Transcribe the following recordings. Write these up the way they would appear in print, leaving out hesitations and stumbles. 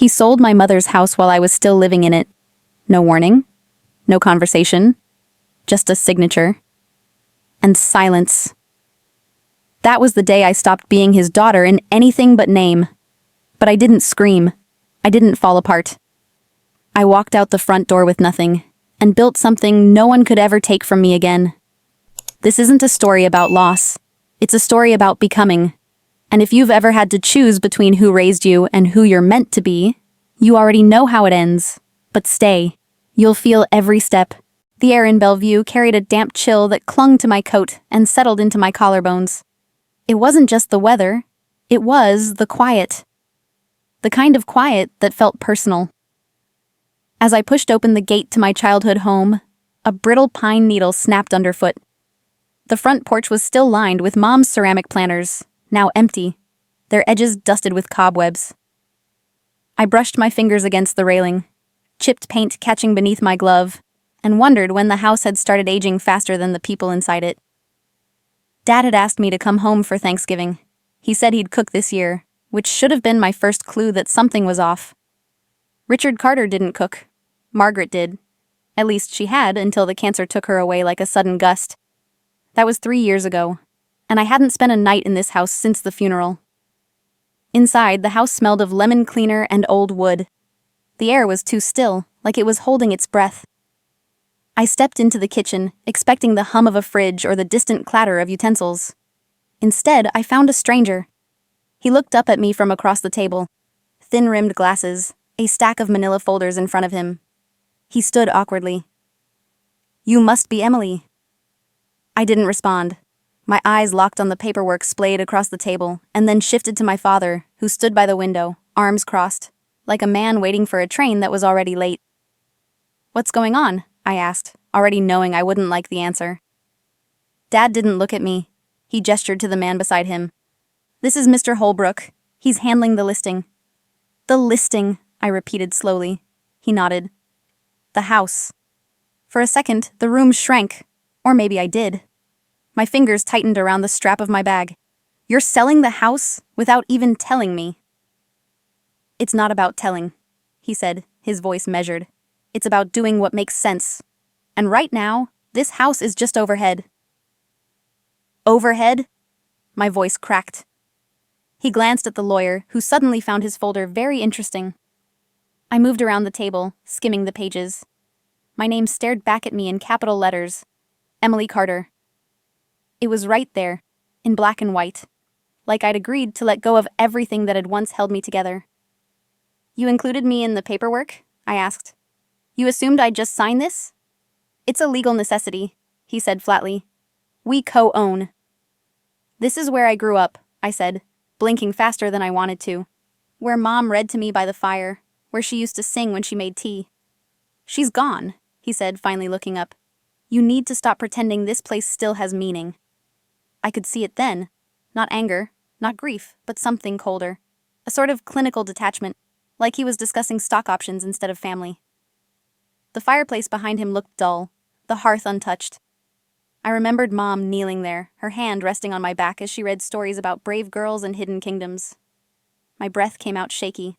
He sold my mother's house while I was still living in it. No warning, no conversation, just a signature. And silence. That was the day I stopped being his daughter in anything but name. But I didn't scream. I didn't fall apart. I walked out the front door with nothing, and built something no one could ever take from me again. This isn't a story about loss. It's a story about becoming. And if you've ever had to choose between who raised you and who you're meant to be, you already know how it ends. But stay. You'll feel every step. The air in Bellevue carried a damp chill that clung to my coat and settled into my collarbones. It wasn't just the weather. It was the quiet. The kind of quiet that felt personal. As I pushed open the gate to my childhood home, a brittle pine needle snapped underfoot. The front porch was still lined with Mom's ceramic planters, now empty, their edges dusted with cobwebs. I brushed my fingers against the railing, chipped paint catching beneath my glove, and wondered when the house had started aging faster than the people inside it. Dad had asked me to come home for Thanksgiving. He said he'd cook this year, which should have been my first clue that something was off. Richard Carter didn't cook. Margaret did. At least she had until the cancer took her away like a sudden gust. That was 3 years ago, and I hadn't spent a night in this house since the funeral. Inside, the house smelled of lemon cleaner and old wood. The air was too still, like it was holding its breath. I stepped into the kitchen, expecting the hum of a fridge or the distant clatter of utensils. Instead, I found a stranger. He looked up at me from across the table. Thin-rimmed glasses, a stack of manila folders in front of him. He stood awkwardly. "You must be Emily." I didn't respond. My eyes locked on the paperwork splayed across the table, and then shifted to my father, who stood by the window, arms crossed, like a man waiting for a train that was already late. "What's going on?" I asked, already knowing I wouldn't like the answer. Dad didn't look at me. He gestured to the man beside him. "This is Mr. Holbrook. He's handling the listing." "The listing," I repeated slowly. He nodded. "The house." For a second, the room shrank. Or maybe I did. My fingers tightened around the strap of my bag. "You're selling the house without even telling me." "It's not about telling," he said, his voice measured. "It's about doing what makes sense. And right now, this house is just overhead." "Overhead?" My voice cracked. He glanced at the lawyer, who suddenly found his folder very interesting. I moved around the table, skimming the pages. My name stared back at me in capital letters. Emily Carter. It was right there, in black and white, like I'd agreed to let go of everything that had once held me together. "You included me in the paperwork?" I asked. "You assumed I'd just sign this?" "It's a legal necessity," he said flatly. "We co-own." "This is where I grew up," I said, blinking faster than I wanted to. "Where Mom read to me by the fire, where she used to sing when she made tea." "She's gone," he said, finally looking up. "You need to stop pretending this place still has meaning." I could see it then. Not anger, not grief, but something colder. A sort of clinical detachment, like he was discussing stock options instead of family. The fireplace behind him looked dull, the hearth untouched. I remembered Mom kneeling there, her hand resting on my back as she read stories about brave girls and hidden kingdoms. My breath came out shaky.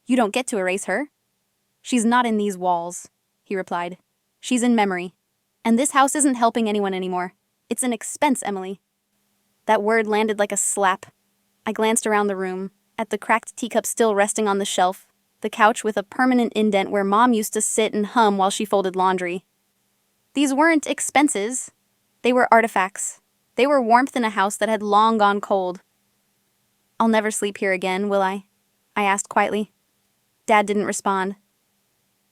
"You don't get to erase her." "She's not in these walls," he replied. "She's in memory. And this house isn't helping anyone anymore. It's an expense, Emily." That word landed like a slap. I glanced around the room, at the cracked teacup still resting on the shelf, the couch with a permanent indent where Mom used to sit and hum while she folded laundry. These weren't expenses. They were artifacts. They were warmth in a house that had long gone cold. "I'll never sleep here again, will I?" I asked quietly. Dad didn't respond.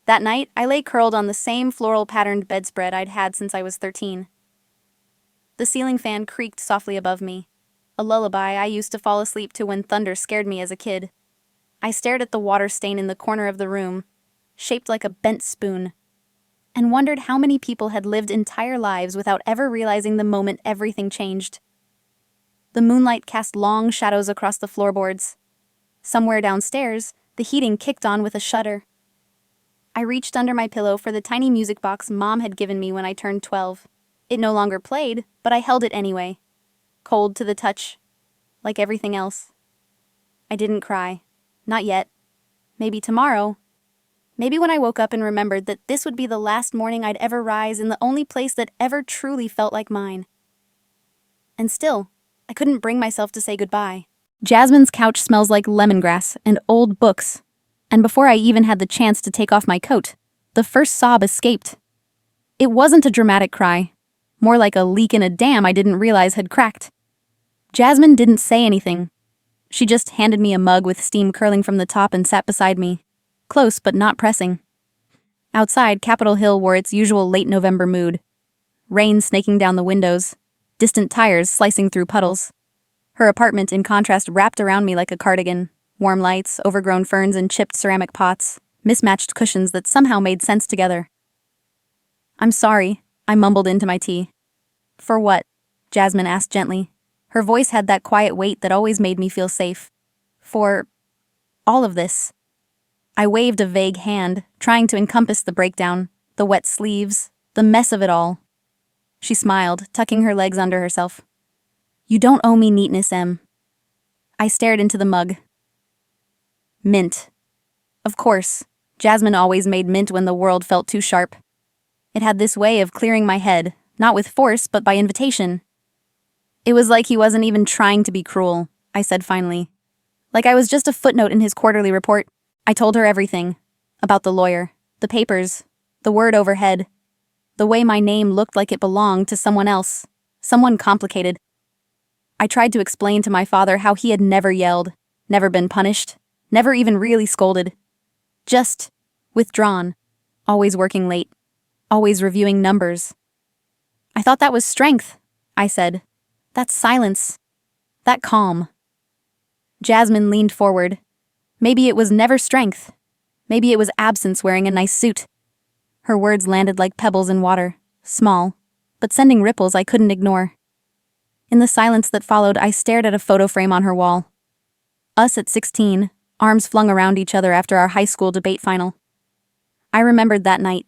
That night, I lay curled on the same floral-patterned bedspread I'd had since I was 13. The ceiling fan creaked softly above me, a lullaby I used to fall asleep to when thunder scared me as a kid. I stared at the water stain in the corner of the room, shaped like a bent spoon, and wondered how many people had lived entire lives without ever realizing the moment everything changed. The moonlight cast long shadows across the floorboards. Somewhere downstairs, the heating kicked on with a shudder. I reached under my pillow for the tiny music box Mom had given me when I turned 12. It no longer played, but I held it anyway. Cold to the touch, like everything else. I didn't cry. Not yet. maybe tomorrow. Maybe when I woke up and remembered that this would be the last morning I'd ever rise in the only place that ever truly felt like mine. And still, I couldn't bring myself to say goodbye. Jasmine's couch smells like lemongrass and old books, and before I even had the chance to take off my coat, the first sob escaped. It wasn't a dramatic cry, more like a leak in a dam I didn't realize had cracked. Jasmine didn't say anything. She just handed me a mug with steam curling from the top and sat beside me, close but not pressing. Outside, Capitol Hill wore its usual late November mood. Rain snaking down the windows, distant tires slicing through puddles. Her apartment, in contrast, wrapped around me like a cardigan. Warm lights, overgrown ferns and chipped ceramic pots, mismatched cushions that somehow made sense together. "I'm sorry," I mumbled into my tea. "For what?" Jasmine asked gently. Her voice had that quiet weight that always made me feel safe. "For all of this." I waved a vague hand, trying to encompass the breakdown, the wet sleeves, the mess of it all. She smiled, tucking her legs under herself. "You don't owe me neatness, Em." I stared into the mug. Mint. Of course, Jasmine always made mint when the world felt too sharp. It had this way of clearing my head, not with force, but by invitation. "It was like he wasn't even trying to be cruel," I said finally. Like I was just a footnote in his quarterly report. I told her everything. About the lawyer, the papers, the word overhead, the way my name looked like it belonged to someone else, someone complicated. I tried to explain to my father how he had never yelled, never been punished, never even really scolded. Just withdrawn, always working late, always reviewing numbers. "I thought that was strength," I said. "That silence, that calm." Jasmine leaned forward. Maybe it was never strength. Maybe it was absence wearing a nice suit. Her words landed like pebbles in water, small, but sending ripples I couldn't ignore. In the silence that followed, I stared at a photo frame on her wall. Us at 16, arms flung around each other after our high school debate final. I remembered that night.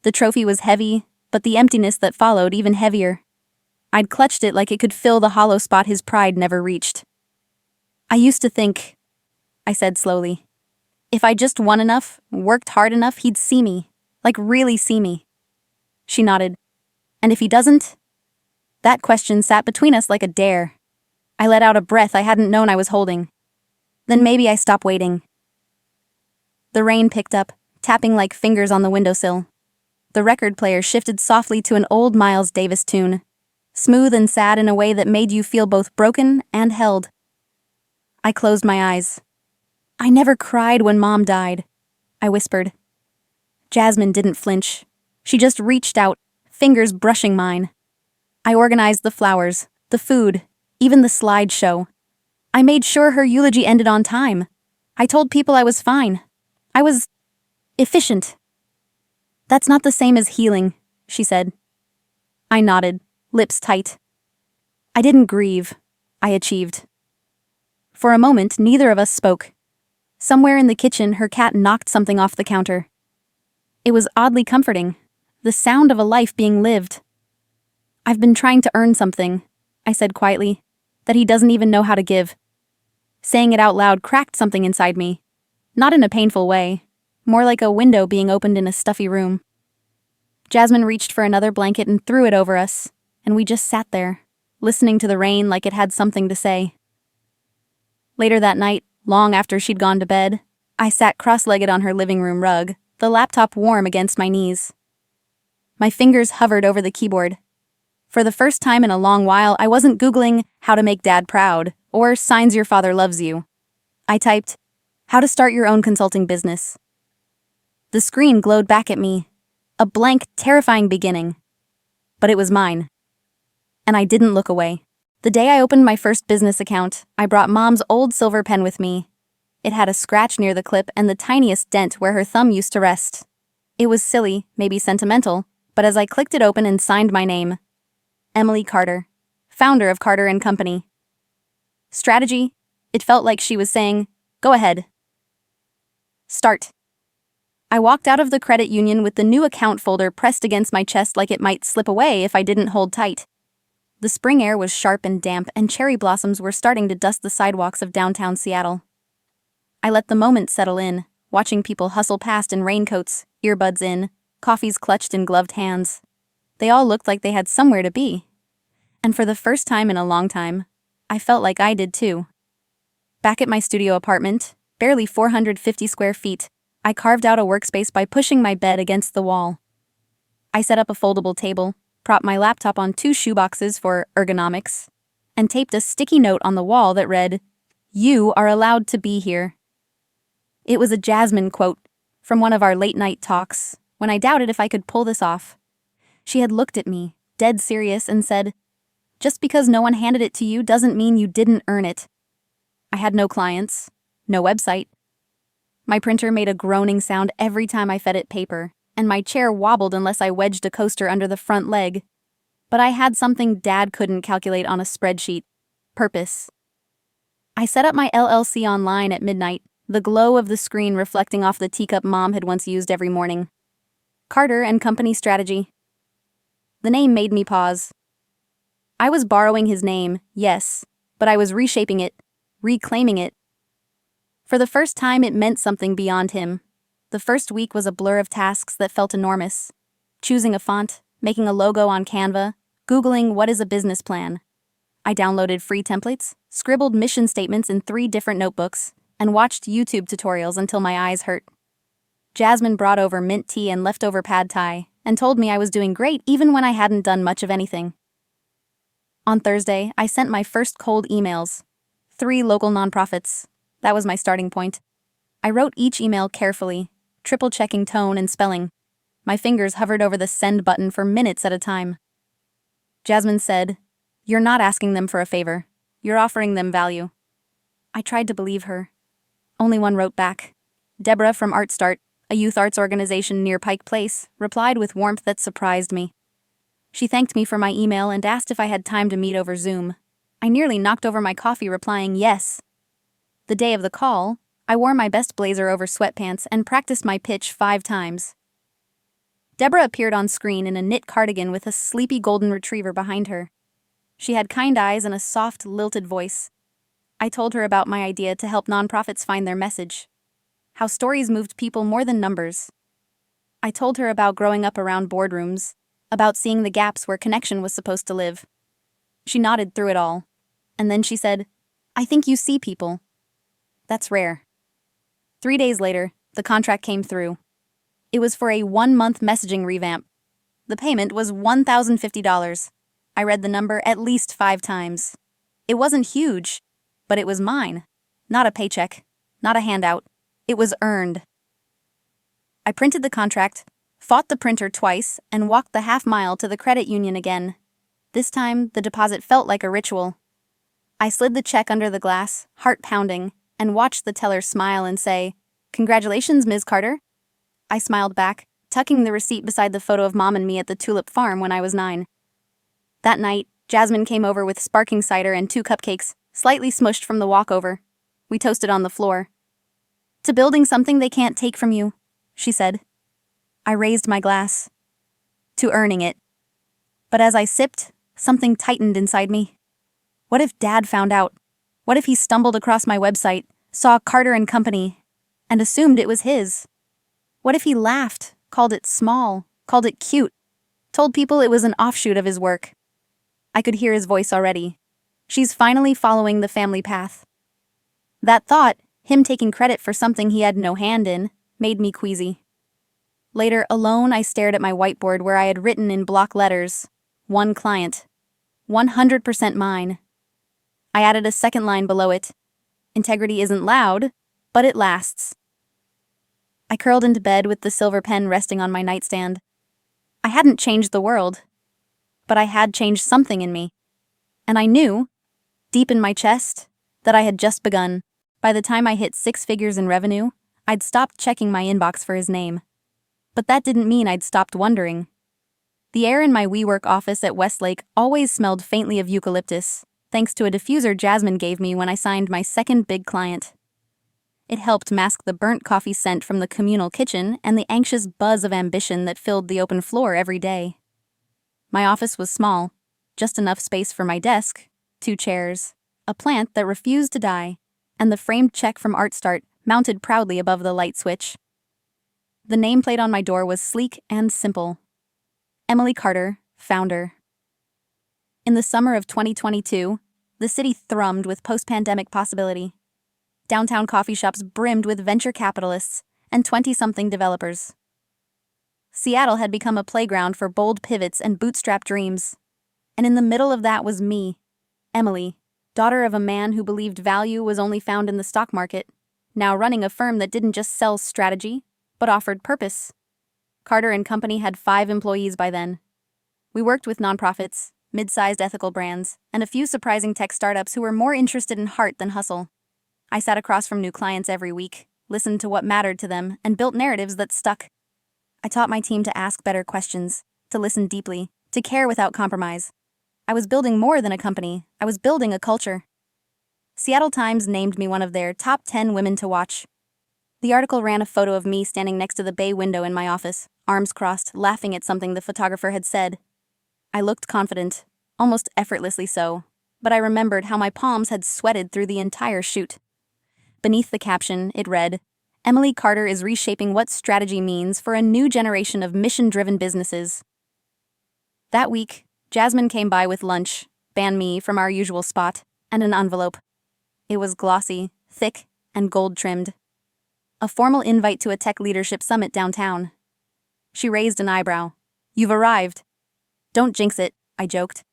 The trophy was heavy, but the emptiness that followed even heavier. I'd clutched it like it could fill the hollow spot his pride never reached. "I used to think," I said slowly, "if I just won enough, worked hard enough, he'd see me. Like really see me." She nodded. "And if he doesn't?" That question sat between us like a dare. I let out a breath I hadn't known I was holding. Then maybe I stopped waiting. The rain picked up, tapping like fingers on the windowsill. The record player shifted softly to an old Miles Davis tune, smooth and sad in a way that made you feel both broken and held. I closed my eyes. "I never cried when Mom died," I whispered. Jasmine didn't flinch. She just reached out, fingers brushing mine. I organized the flowers, the food, even the slideshow. I made sure her eulogy ended on time. I told people I was fine. I was efficient. "That's not the same as healing," she said. I nodded, lips tight. I didn't grieve. I achieved. For a moment, neither of us spoke. Somewhere in the kitchen, her cat knocked something off the counter. It was oddly comforting, the sound of a life being lived. "I've been trying to earn something," I said quietly, "that he doesn't even know how to give." Saying it out loud cracked something inside me. Not in a painful way, more like a window being opened in a stuffy room. Jasmine reached for another blanket and threw it over us, and we just sat there, listening to the rain like it had something to say. Later that night, long after she'd gone to bed, I sat cross-legged on her living room rug, the laptop warm against my knees. My fingers hovered over the keyboard. For the first time in a long while, I wasn't Googling how to make dad proud or signs your father loves you. I typed, how to start your own consulting business. The screen glowed back at me, a blank, terrifying beginning. But it was mine. And I didn't look away. The day I opened my first business account, I brought Mom's old silver pen with me. It had a scratch near the clip and the tiniest dent where her thumb used to rest. It was silly, maybe sentimental, but as I clicked it open and signed my name, Emily Carter, founder of Carter & Company. Strategy? It felt like she was saying, go ahead. Start. I walked out of the credit union with the new account folder pressed against my chest like it might slip away if I didn't hold tight. The spring air was sharp and damp, and cherry blossoms were starting to dust the sidewalks of downtown Seattle. I let the moment settle in, watching people hustle past in raincoats, earbuds in, coffees clutched in gloved hands. They all looked like they had somewhere to be. And for the first time in a long time, I felt like I did too. Back at my studio apartment, barely 450 square feet, I carved out a workspace by pushing my bed against the wall. I set up a foldable table, propped my laptop on 2 shoeboxes for ergonomics, and taped a sticky note on the wall that read, "You are allowed to be here." It was a Jasmine quote from one of our late-night talks, when I doubted if I could pull this off. She had looked at me, dead serious, and said, "Just because no one handed it to you doesn't mean you didn't earn it." I had no clients, no website. My printer made a groaning sound every time I fed it paper, and my chair wobbled unless I wedged a coaster under the front leg. But I had something Dad couldn't calculate on a spreadsheet: purpose. I set up my LLC online at midnight, the glow of the screen reflecting off the teacup Mom had once used every morning. Carter and Company Strategy. The name made me pause. I was borrowing his name, yes, but I was reshaping it, reclaiming it. For the first time, it meant something beyond him. The first week was a blur of tasks that felt enormous. Choosing a font, making a logo on Canva, Googling what is a business plan. I downloaded free templates, scribbled mission statements in 3 different notebooks, and watched YouTube tutorials until my eyes hurt. Jasmine brought over mint tea and leftover pad thai, and told me I was doing great even when I hadn't done much of anything. On Thursday, I sent my first cold emails. 3 local nonprofits. That was my starting point. I wrote each email carefully, triple-checking tone and spelling. My fingers hovered over the send button for minutes at a time. Jasmine said, "You're not asking them for a favor. You're offering them value." I tried to believe her. Only one wrote back. Deborah from Art Start, a youth arts organization near Pike Place, replied with warmth that surprised me. She thanked me for my email and asked if I had time to meet over Zoom. I nearly knocked over my coffee replying yes. The day of the call, I wore my best blazer over sweatpants and practiced my pitch 5 times. Deborah appeared on screen in a knit cardigan with a sleepy golden retriever behind her. She had kind eyes and a soft, lilted voice. I told her about my idea to help nonprofits find their message. How stories moved people more than numbers. I told her about growing up around boardrooms, about seeing the gaps where connection was supposed to live. She nodded through it all, and then she said, "I think you see people. That's rare." 3 days later, the contract came through. It was for a 1-month messaging revamp. The payment was $1,050. I read the number at least 5 times. It wasn't huge, but it was mine. Not a paycheck, not a handout. It was earned. I printed the contract, fought the printer twice, and walked the half-mile to the credit union again. This time, the deposit felt like a ritual. I slid the check under the glass, heart pounding, and watched the teller smile and say, "Congratulations, Ms. Carter." I smiled back, tucking the receipt beside the photo of Mom and me at the Tulip Farm when I was 9. That night, Jasmine came over with sparkling cider and 2 cupcakes, slightly smushed from the walkover. We toasted on the floor. "To building something they can't take from you," she said. I raised my glass. To earning it. But as I sipped, something tightened inside me. What if Dad found out? What if he stumbled across my website, saw Carter and Company, and assumed it was his? What if he laughed, called it small, called it cute, told people it was an offshoot of his work? I could hear his voice already. She's finally following the family path. That thought, him taking credit for something he had no hand in, made me queasy. Later, alone, I stared at my whiteboard where I had written in block letters, "One client. 100% mine." I added a second line below it. "Integrity isn't loud, but it lasts." I curled into bed with the silver pen resting on my nightstand. I hadn't changed the world, but I had changed something in me. And I knew, deep in my chest, that I had just begun. By the time I hit 6 figures in revenue, I'd stopped checking my inbox for his name. But that didn't mean I'd stopped wondering. The air in my WeWork office at Westlake always smelled faintly of eucalyptus, thanks to a diffuser Jasmine gave me when I signed my second big client. It helped mask the burnt coffee scent from the communal kitchen and the anxious buzz of ambition that filled the open floor every day. My office was small, just enough space for my desk, 2 chairs, a plant that refused to die, and the framed check from Art Start mounted proudly above the light switch. The nameplate on my door was sleek and simple. Emily Carter, founder. In the summer of 2022, the city thrummed with post-pandemic possibility. Downtown coffee shops brimmed with venture capitalists and 20-something developers. Seattle had become a playground for bold pivots and bootstrap dreams. And in the middle of that was me, Emily, daughter of a man who believed value was only found in the stock market, now running a firm that didn't just sell strategy, but offered purpose. Carter and Company had 5 employees by then. We worked with nonprofits, mid-sized ethical brands, and a few surprising tech startups who were more interested in heart than hustle. I sat across from new clients every week, listened to what mattered to them, and built narratives that stuck. I taught my team to ask better questions, to listen deeply, to care without compromise. I was building more than a company, I was building a culture. Seattle Times named me one of their top 10 women to watch. The article ran a photo of me standing next to the bay window in my office, arms crossed, laughing at something the photographer had said. I looked confident, almost effortlessly so, but I remembered how my palms had sweated through the entire shoot. Beneath the caption, it read, "Emily Carter is reshaping what strategy means for a new generation of mission-driven businesses." That week, Jasmine came by with lunch, banned me from our usual spot, and an envelope. It was glossy, thick, and gold-trimmed. A formal invite to a tech leadership summit downtown. She raised an eyebrow. "You've arrived." "Don't jinx it," I joked.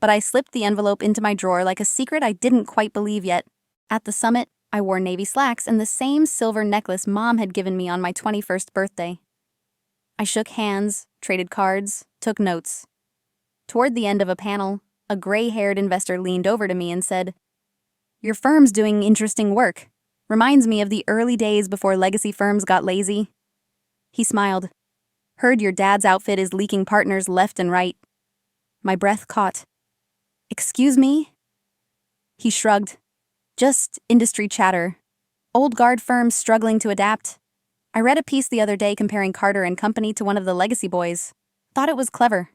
But I slipped the envelope into my drawer like a secret I didn't quite believe yet. At the summit, I wore navy slacks and the same silver necklace Mom had given me on my 21st birthday. I shook hands, traded cards, took notes. Toward the end of a panel, a gray-haired investor leaned over to me and said, "Your firm's doing interesting work. Reminds me of the early days before legacy firms got lazy." He smiled. "Heard your dad's outfit is leaking partners left and right." My breath caught. "Excuse me?" He shrugged. "Just industry chatter. Old guard firms struggling to adapt. I read a piece the other day comparing Carter and Company to one of the legacy boys. Thought it was clever."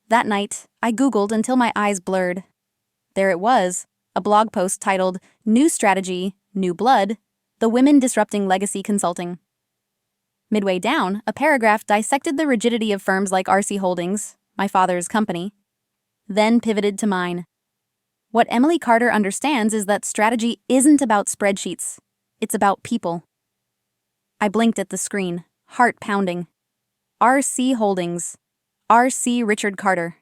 That night, I Googled until my eyes blurred. There it was, a blog post titled, "New Strategy, New Blood, The Women Disrupting Legacy Consulting." Midway down, a paragraph dissected the rigidity of firms like RC Holdings, my father's company, then pivoted to mine. What Emily Carter understands is that strategy isn't about spreadsheets. It's about people. I blinked at the screen, heart pounding. RC Holdings. RC Richard Carter.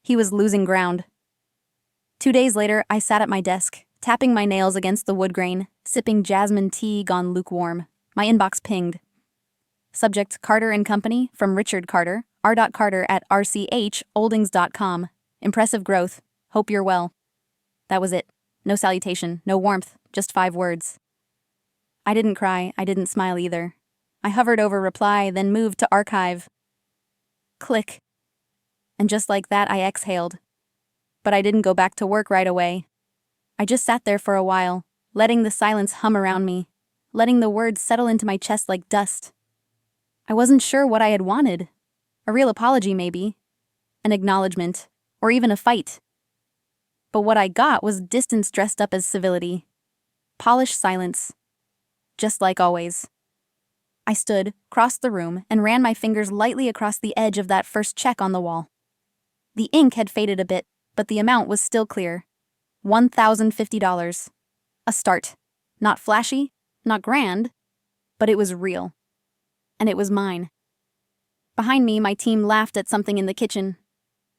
He was losing ground. 2 days later, I sat at my desk, tapping my nails against the wood grain, sipping jasmine tea gone lukewarm. My inbox pinged. Subject: Carter and Company from Richard Carter, r.carter@rcholdings.com. Impressive growth. Hope you're well. That was it. No salutation, no warmth, just 5 words. I didn't cry, I didn't smile either. I hovered over reply, then moved to archive. Click. And just like that, I exhaled. But I didn't go back to work right away. I just sat there for a while, letting the silence hum around me, letting the words settle into my chest like dust. I wasn't sure what I had wanted. A real apology, maybe. An acknowledgement. Or even a fight. But what I got was distance dressed up as civility. Polished silence. Just like always. I stood, crossed the room, and ran my fingers lightly across the edge of that first check on the wall. The ink had faded a bit, but the amount was still clear. $1,050. A start. Not flashy, not grand, but it was real. And it was mine. Behind me, my team laughed at something in the kitchen.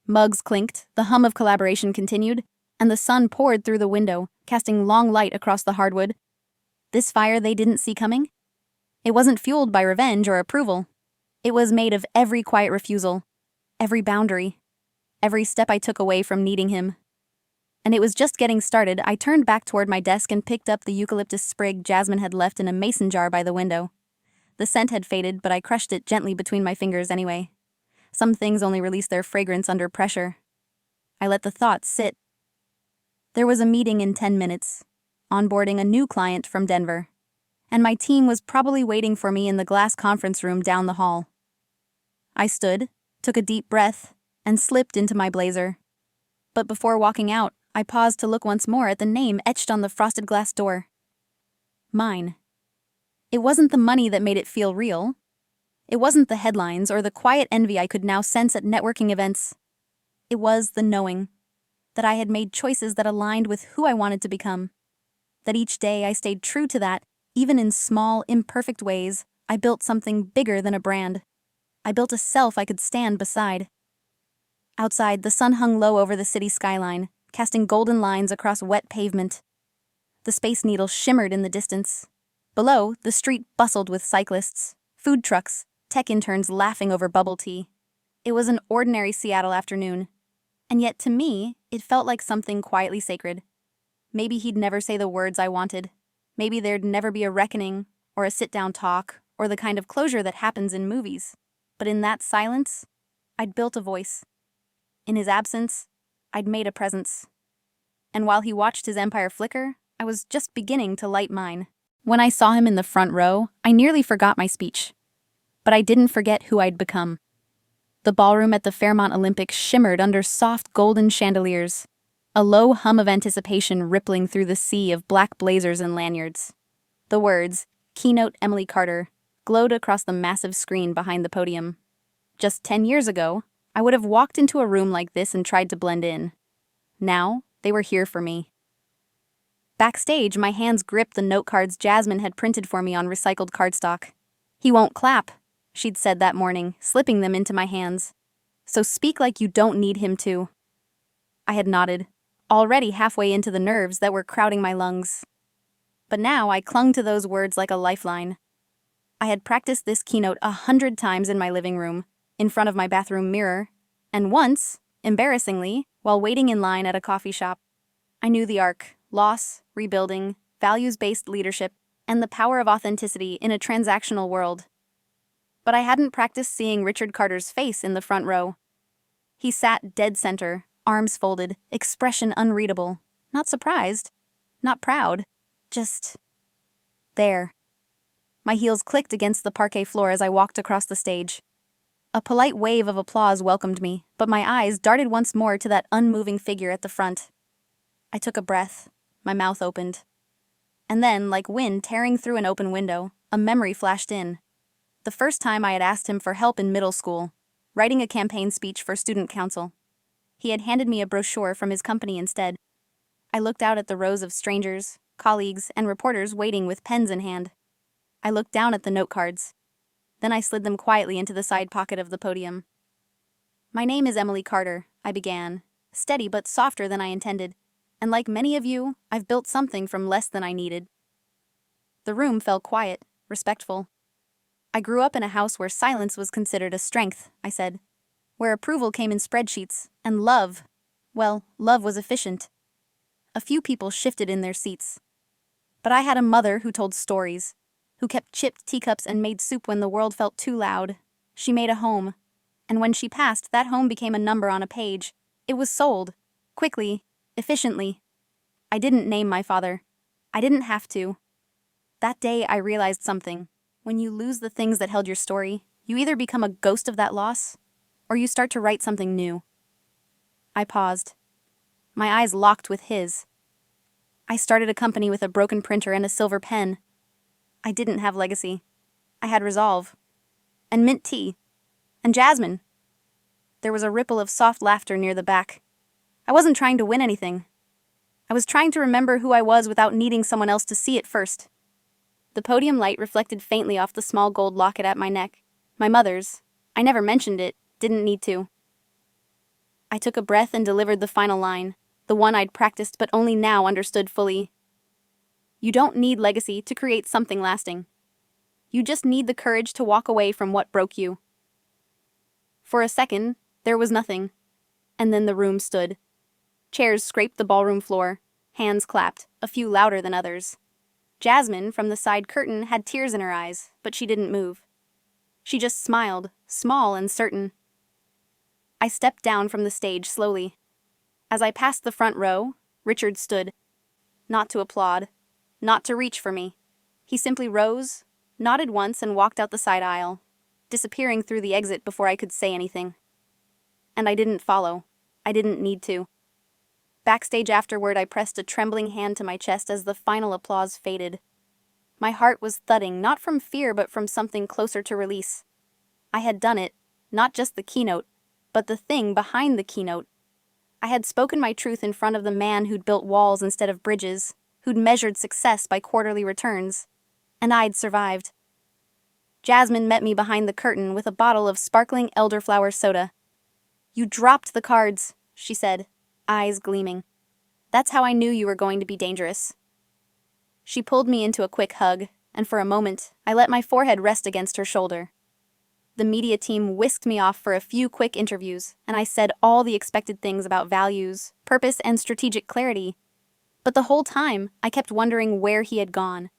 Mugs clinked, the hum of collaboration continued, and the sun poured through the window, casting long light across the hardwood. This fire they didn't see coming? It wasn't fueled by revenge or approval. It was made of every quiet refusal, every boundary, every step I took away from needing him. And it was just getting started. I turned back toward my desk and picked up the eucalyptus sprig Jasmine had left in a mason jar by the window. The scent had faded, but I crushed it gently between my fingers anyway. Some things only release their fragrance under pressure. I let the thought sit. There was a meeting in 10 minutes, onboarding a new client from Denver, and my team was probably waiting for me in the glass conference room down the hall. I stood, took a deep breath, and slipped into my blazer. But before walking out, I paused to look once more at the name etched on the frosted glass door. mine. It wasn't the money that made it feel real. It wasn't the headlines or the quiet envy I could now sense at networking events. It was the knowing that I had made choices that aligned with who I wanted to become. That each day I stayed true to that, even in small, imperfect ways. I built something bigger than a brand. I built a self I could stand beside. Outside, the sun hung low over the city skyline, casting golden lines across wet pavement. The Space Needle shimmered in the distance. Below, the street bustled with cyclists, food trucks, tech interns laughing over bubble tea. It was an ordinary Seattle afternoon, and yet to me, it felt like something quietly sacred. Maybe he'd never say the words I wanted. Maybe there'd never be a reckoning, or a sit-down talk, or the kind of closure that happens in movies. But in that silence, I'd built a voice. In his absence, I'd made a presence. And while he watched his empire flicker, I was just beginning to light mine. When I saw him in the front row, I nearly forgot my speech. But I didn't forget who I'd become. The ballroom at the Fairmont Olympics shimmered under soft golden chandeliers, a low hum of anticipation rippling through the sea of black blazers and lanyards. The words, "Keynote Emily Carter," glowed across the massive screen behind the podium. Just 10 years ago, I would have walked into a room like this and tried to blend in. Now, they were here for me. Backstage, my hands gripped the note cards Jasmine had printed for me on recycled cardstock. "He won't clap," she'd said that morning, slipping them into my hands. "So speak like you don't need him to." I had nodded, already halfway into the nerves that were crowding my lungs. But now I clung to those words like a lifeline. I had practiced this keynote 100 times in my living room, in front of my bathroom mirror, and once, embarrassingly, while waiting in line at a coffee shop. I knew the arc: loss, rebuilding, values-based leadership, and the power of authenticity in a transactional world. But I hadn't practiced seeing Richard Carter's face in the front row. He sat dead center, arms folded, expression unreadable. Not surprised, not proud, just there. My heels clicked against the parquet floor as I walked across the stage. A polite wave of applause welcomed me, but my eyes darted once more to that unmoving figure at the front. I took a breath, my mouth opened. And then, like wind tearing through an open window, a memory flashed in. The first time I had asked him for help in middle school, writing a campaign speech for student council. He had handed me a brochure from his company instead. I looked out at the rows of strangers, colleagues, and reporters waiting with pens in hand. I looked down at the note cards. Then I slid them quietly into the side pocket of the podium. "My name is Emily Carter," I began, steady but softer than I intended. "And like many of you, I've built something from less than I needed." The room fell quiet, respectful. "I grew up in a house where silence was considered a strength," I said. "Where approval came in spreadsheets, and love was efficient." A few people shifted in their seats. But I had a mother who told stories, who kept chipped teacups and made soup when the world felt too loud. She made a home. And when she passed, that home became a number on a page. It was sold. Quickly. Efficiently. I didn't name my father. I didn't have to. That day I realized something. When you lose the things that held your story, you either become a ghost of that loss, or you start to write something new. I paused. My eyes locked with his. I started a company with a broken printer and a silver pen. I didn't have legacy. I had resolve. And mint tea. And Jasmine. There was a ripple of soft laughter near the back. I wasn't trying to win anything. I was trying to remember who I was without needing someone else to see it first. The podium light reflected faintly off the small gold locket at my neck. My mother's. I never mentioned it, didn't need to. I took a breath and delivered the final line, the one I'd practiced but only now understood fully. You don't need legacy to create something lasting. You just need the courage to walk away from what broke you. For a second, there was nothing. And then the room stood. Chairs scraped the ballroom floor. Hands clapped, a few louder than others. Jasmine, from the side curtain, had tears in her eyes, but she didn't move. She just smiled, small and certain. I stepped down from the stage slowly. As I passed the front row, Richard stood. Not to applaud. Not to reach for me. He simply rose, nodded once, and walked out the side aisle, disappearing through the exit before I could say anything. And I didn't follow. I didn't need to. Backstage afterward, I pressed a trembling hand to my chest as the final applause faded. My heart was thudding, not from fear but from something closer to release. I had done it, not just the keynote, but the thing behind the keynote. I had spoken my truth in front of the man who'd built walls instead of bridges, who'd measured success by quarterly returns. And I'd survived. Jasmine met me behind the curtain with a bottle of sparkling elderflower soda. "You dropped the cards," she said, eyes gleaming. "That's how I knew you were going to be dangerous." She pulled me into a quick hug, and for a moment, I let my forehead rest against her shoulder. The media team whisked me off for a few quick interviews, and I said all the expected things about values, purpose, and strategic clarity. But the whole time, I kept wondering where he had gone.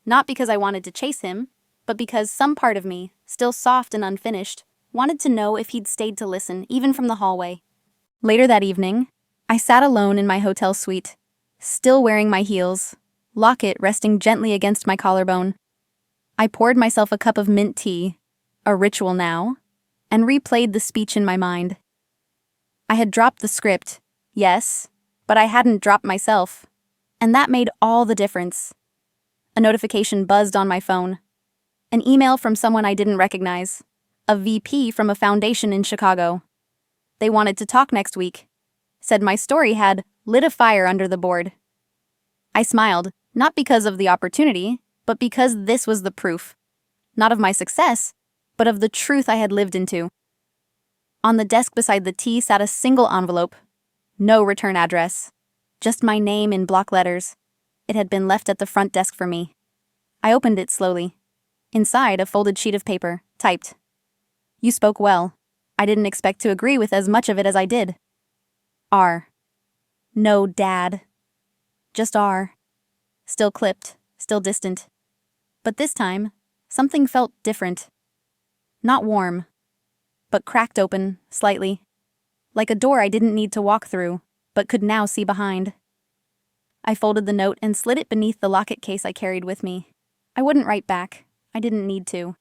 Not because I wanted to chase him, but because some part of me, still soft and unfinished, wanted to know if he'd stayed to listen, even from the hallway. Later that evening, I sat alone in my hotel suite, still wearing my heels, locket resting gently against my collarbone. I poured myself a cup of mint tea, a ritual now, and replayed the speech in my mind. I had dropped the script, yes, but I hadn't dropped myself, and that made all the difference. A notification buzzed on my phone. An email from someone I didn't recognize. A VP from a foundation in Chicago. They wanted to talk next week. Said my story had lit a fire under the board. I smiled, not because of the opportunity, but because this was the proof. Not of my success, but of the truth I had lived into. On the desk beside the tea sat a single envelope. No return address. Just my name in block letters. It had been left at the front desk for me. I opened it slowly. Inside, a folded sheet of paper, typed. "You spoke well. I didn't expect to agree with as much of it as I did. R. No, Dad. Just R. Still clipped, still distant. But this time, something felt different. Not warm, but cracked open, slightly. Like a door I didn't need to walk through, but could now see behind. I folded the note and slid it beneath the locket case I carried with me. I wouldn't write back. I didn't need to.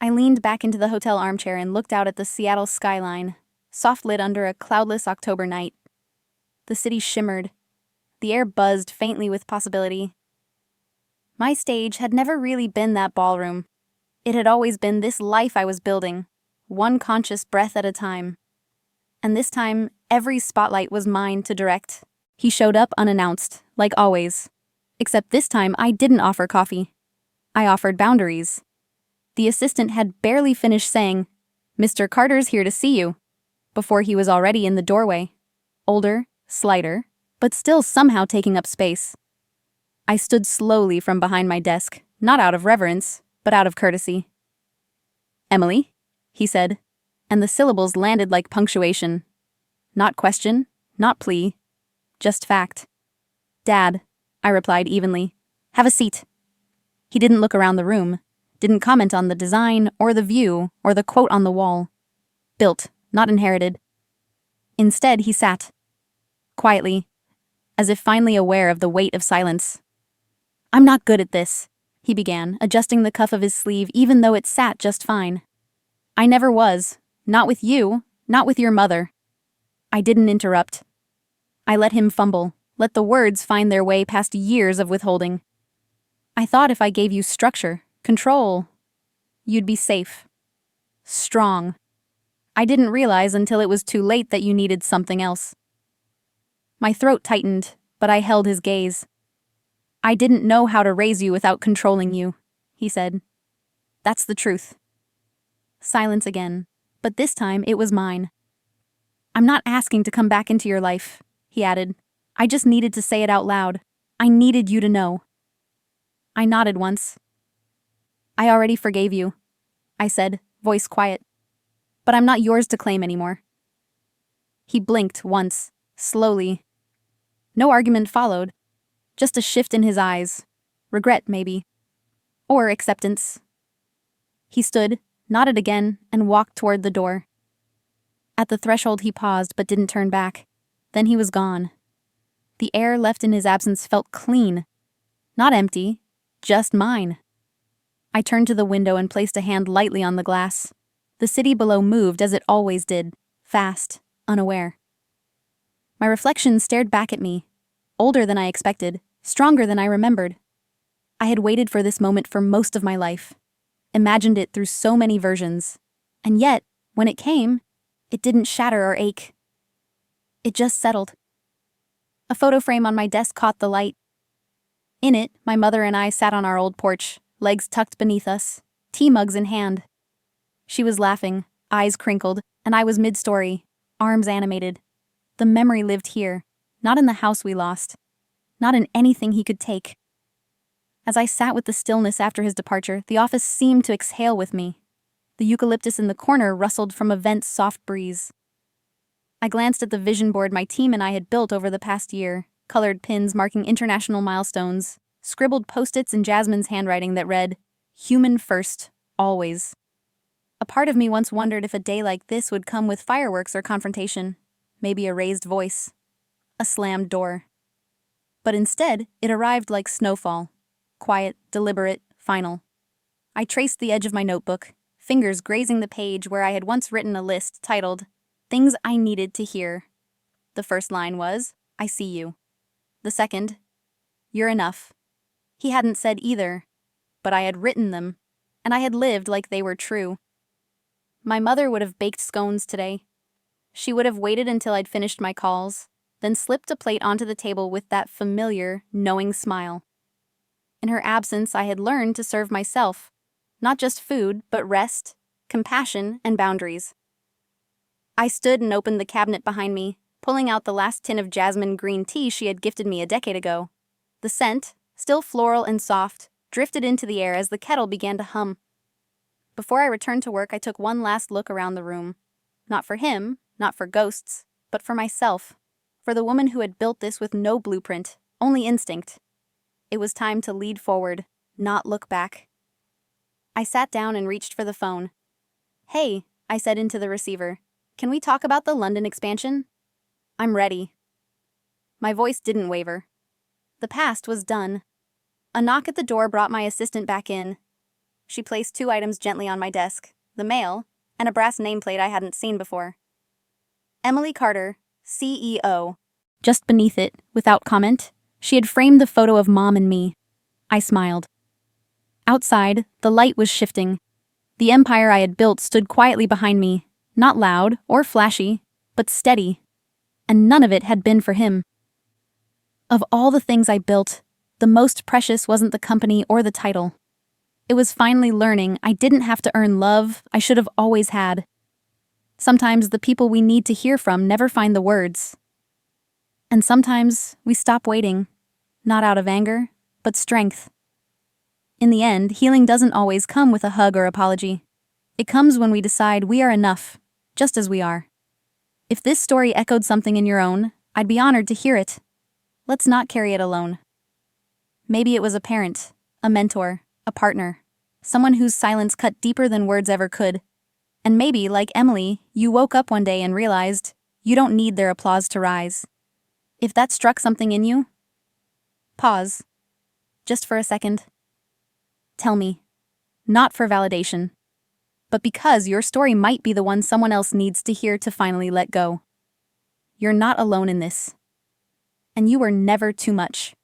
I leaned back into the hotel armchair and looked out at the Seattle skyline, soft-lit under a cloudless October night. The city shimmered. The air buzzed faintly with possibility. My stage had never really been that ballroom. It had always been this life I was building, one conscious breath at a time. And this time, every spotlight was mine to direct. He showed up unannounced, like always. Except this time, I didn't offer coffee. I offered boundaries. The assistant had barely finished saying, "Mr. Carter's here to see you," before he was already in the doorway. Older, slighter, but still somehow taking up space. I stood slowly from behind my desk, not out of reverence, but out of courtesy. "Emily," he said, and the syllables landed like punctuation. Not question, not plea, just fact. "Dad," I replied evenly. "Have a seat." He didn't look around the room, didn't comment on the design or the view or the quote on the wall. Built, not inherited. Instead, he sat. Quietly, as if finally aware of the weight of silence. "I'm not good at this," he began, adjusting the cuff of his sleeve even though it sat just fine. "I never was. Not with you, not with your mother." I didn't interrupt. I let him fumble, let the words find their way past years of withholding. "I thought if I gave you structure, control, you'd be safe. Strong. I didn't realize until it was too late that you needed something else." My throat tightened, but I held his gaze. "I didn't know how to raise you without controlling you," he said. "That's the truth." Silence again, but this time it was mine. "I'm not asking to come back into your life," he added. "I just needed to say it out loud. I needed you to know." I nodded once. "I already forgave you," I said, voice quiet. "But I'm not yours to claim anymore." He blinked once, slowly. No argument followed, just a shift in his eyes. Regret, maybe. Or acceptance. He stood, nodded again, and walked toward the door. At the threshold he paused but didn't turn back. Then he was gone. The air left in his absence felt clean. Not empty, just mine. I turned to the window and placed a hand lightly on the glass. The city below moved as it always did, fast, unaware. My reflection stared back at me, older than I expected, stronger than I remembered. I had waited for this moment for most of my life, imagined it through so many versions. And yet, when it came, it didn't shatter or ache. It just settled. A photo frame on my desk caught the light. In it, my mother and I sat on our old porch, legs tucked beneath us, tea mugs in hand. She was laughing, eyes crinkled, and I was mid-story, arms animated. The memory lived here, not in the house we lost, not in anything he could take. As I sat with the stillness after his departure, the office seemed to exhale with me. The eucalyptus in the corner rustled from a vent's soft breeze. I glanced at the vision board my team and I had built over the past year, colored pins marking international milestones, scribbled post-its in Jasmine's handwriting that read, "Human first, always." A part of me once wondered if a day like this would come with fireworks or confrontation, maybe a raised voice, a slammed door. But instead, it arrived like snowfall, quiet, deliberate, final. I traced the edge of my notebook, fingers grazing the page where I had once written a list titled, "Things I Needed to Hear." The first line was, "I see you." The second, "You're enough." He hadn't said either, but I had written them, and I had lived like they were true. My mother would have baked scones today. She would have waited until I'd finished my calls, then slipped a plate onto the table with that familiar, knowing smile. In her absence, I had learned to serve myself, not just food, but rest, compassion, and boundaries. I stood and opened the cabinet behind me, pulling out the last tin of jasmine green tea she had gifted me a decade ago. The scent, still floral and soft, drifted into the air as the kettle began to hum. Before I returned to work, I took one last look around the room. Not for him, not for ghosts, but for myself. For the woman who had built this with no blueprint, only instinct. It was time to lead forward, not look back. I sat down and reached for the phone. "Hey," I said into the receiver. "Can we talk about the London expansion?" "I'm ready." My voice didn't waver. The past was done. A knock at the door brought my assistant back in. She placed 2 items gently on my desk, the mail, and a brass nameplate I hadn't seen before. Emily Carter, CEO. Just beneath it, without comment, she had framed the photo of Mom and me. I smiled. Outside, the light was shifting. The empire I had built stood quietly behind me, not loud or flashy, but steady. And none of it had been for him. Of all the things I built, the most precious wasn't the company or the title. It was finally learning I didn't have to earn love I should have always had. Sometimes the people we need to hear from never find the words. And sometimes we stop waiting, not out of anger, but strength. In the end, healing doesn't always come with a hug or apology. It comes when we decide we are enough, just as we are. If this story echoed something in your own, I'd be honored to hear it. Let's not carry it alone. Maybe it was a parent, a mentor, a partner, someone whose silence cut deeper than words ever could. And maybe, like Emily, you woke up one day and realized you don't need their applause to rise. If that struck something in you, pause, just for a second. Tell me, not for validation, but because your story might be the one someone else needs to hear to finally let go. You're not alone in this. And you were never too much.